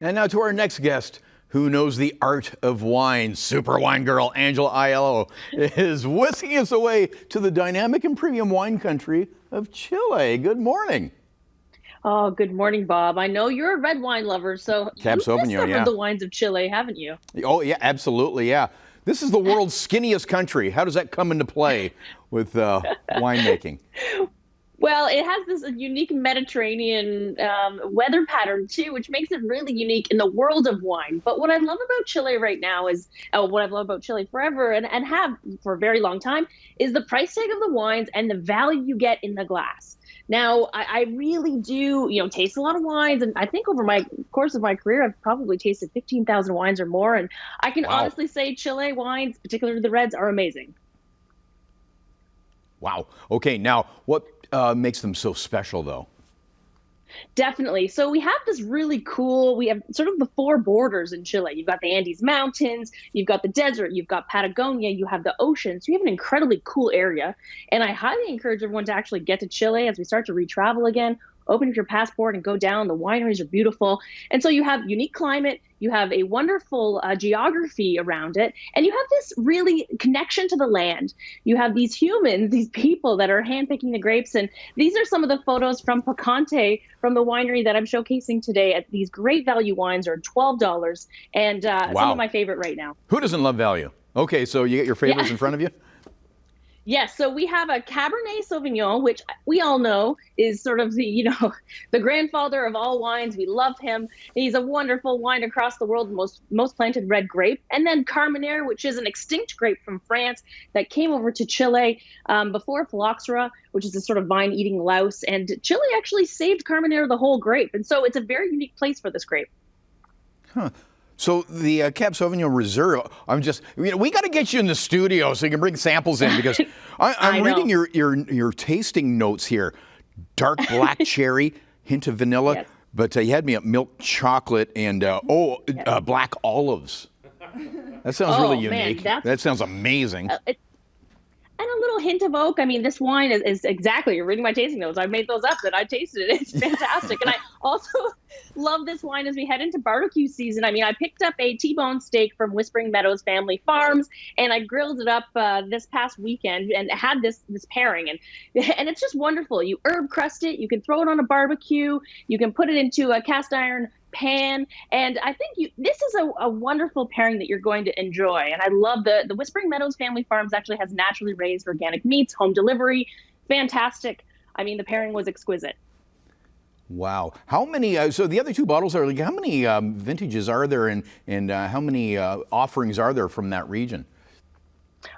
And now to our next guest, who knows the art of wine. Super wine girl Angela Aiello is whisking us away to the dynamic and premium wine country of Chile. Good morning. Oh, good morning, Bob. I know you're a red wine lover, so Cab you've Sauvignon, discovered yeah. the wines of Chile, haven't you? Oh, yeah, absolutely, yeah. This is the world's skinniest country. How does that come into play with winemaking? Well, it has this unique Mediterranean weather pattern too, which makes it really unique in the world of wine. But what I love about Chile right now is, what I've loved about Chile forever and have for a very long time, is the price tag of the wines and the value you get in the glass. Now, I really do, taste a lot of wines, and I think over my course of my career, I've probably tasted 15,000 wines or more. And I can Wow. honestly say Chile wines, particularly the reds, are amazing. Wow. Okay, now what makes them so special, though? Definitely. So we have this really cool, we have sort of the four borders in Chile. You've got the Andes Mountains, you've got the desert, you've got Patagonia, you have the ocean. So you have an incredibly cool area. And I highly encourage everyone to actually get to Chile as we start to retravel again. Open up your passport and go down. The wineries are beautiful. And so you have unique climate, you have a wonderful geography around it, and you have this really connection to the land. You have these humans, these people that are handpicking the grapes. And these are some of the photos from Picante, from the winery that I'm showcasing today. At these great value wines are $12, and some Wow. of my favorite right now. Who doesn't love value? Okay, so you get your favorites Yeah. in front of you? Yes, so we have a Cabernet Sauvignon, which we all know is sort of the grandfather of all wines. We love him. He's a wonderful wine across the world, most planted red grape. And then Carmenere, which is an extinct grape from France that came over to Chile before Phylloxera, which is a sort of vine-eating louse. And Chile actually saved Carmenere, the whole grape. And so it's a very unique place for this grape. Huh. So the Cab Sauvignon Reserve, we got to get you in the studio so you can bring samples in, because I'm reading your tasting notes here. Dark black cherry, hint of vanilla, Yes. but you had me at milk chocolate and black olives. That sounds really unique. That sounds amazing. And a little hint of oak. I mean, this wine is exactly, you're reading my tasting notes. I made those up and I tasted it. It's fantastic. And I also love this wine as we head into barbecue season. I mean, I picked up a T-bone steak from Whispering Meadows Family Farms, and I grilled it up this past weekend and had this pairing. And it's just wonderful. You herb crust it. You can throw it on a barbecue. You can put it into a cast iron pan, and I think this is a wonderful pairing that you're going to enjoy. And I love the Whispering Meadows Family Farms actually has naturally raised organic meats, home delivery, fantastic. I mean, the pairing was exquisite. Wow. How many, so the other two bottles are, how many vintages are there, and how many offerings are there from that region?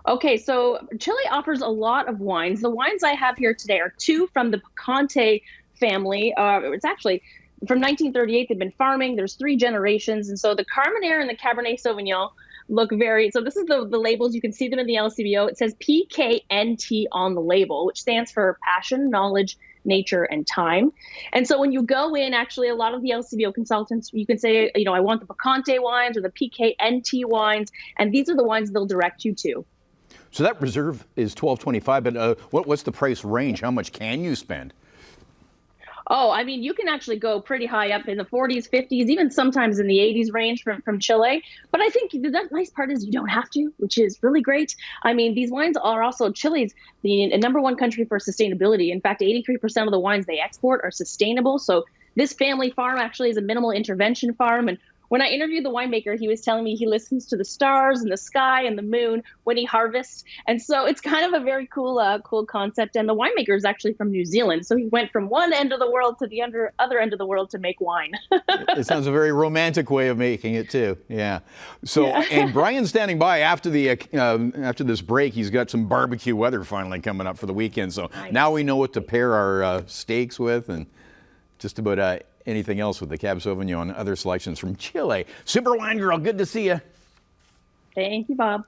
Okay, so Chile offers a lot of wines. The wines I have here today are two from the Picante family. It's actually from 1938, they've been farming. There's three generations. And so the Carmenere and the Cabernet Sauvignon look so this is the labels. You can see them in the LCBO. It says PKNT on the label, which stands for passion, knowledge, nature, and time. And so when you go in, actually, a lot of the LCBO consultants, you can say, I want the Picante wines or the PKNT wines. And these are the wines they'll direct you to. So that reserve is $12.25, but what's the price range? How much can you spend? Oh, I mean, you can actually go pretty high up in the 40s, 50s, even sometimes in the 80s range from Chile. But I think the nice part is you don't have to, which is really great. I mean, these wines are also, Chile's the number one country for sustainability. In fact, 83% of the wines they export are sustainable. So this family farm actually is a minimal intervention farm. And when I interviewed the winemaker, he was telling me he listens to the stars and the sky and the moon when he harvests. And so it's kind of a very cool concept. And the winemaker is actually from New Zealand. So he went from one end of the world to the other end of the world to make wine. It sounds a very romantic way of making it too. Yeah. So, yeah. And Brian's standing by after this break. He's got some barbecue weather finally coming up for the weekend. So now we know what to pair our steaks with, and just about anything else with the Cab Sauvignon and other selections from Chile. Super Wine Girl, good to see you. Thank you, Bob.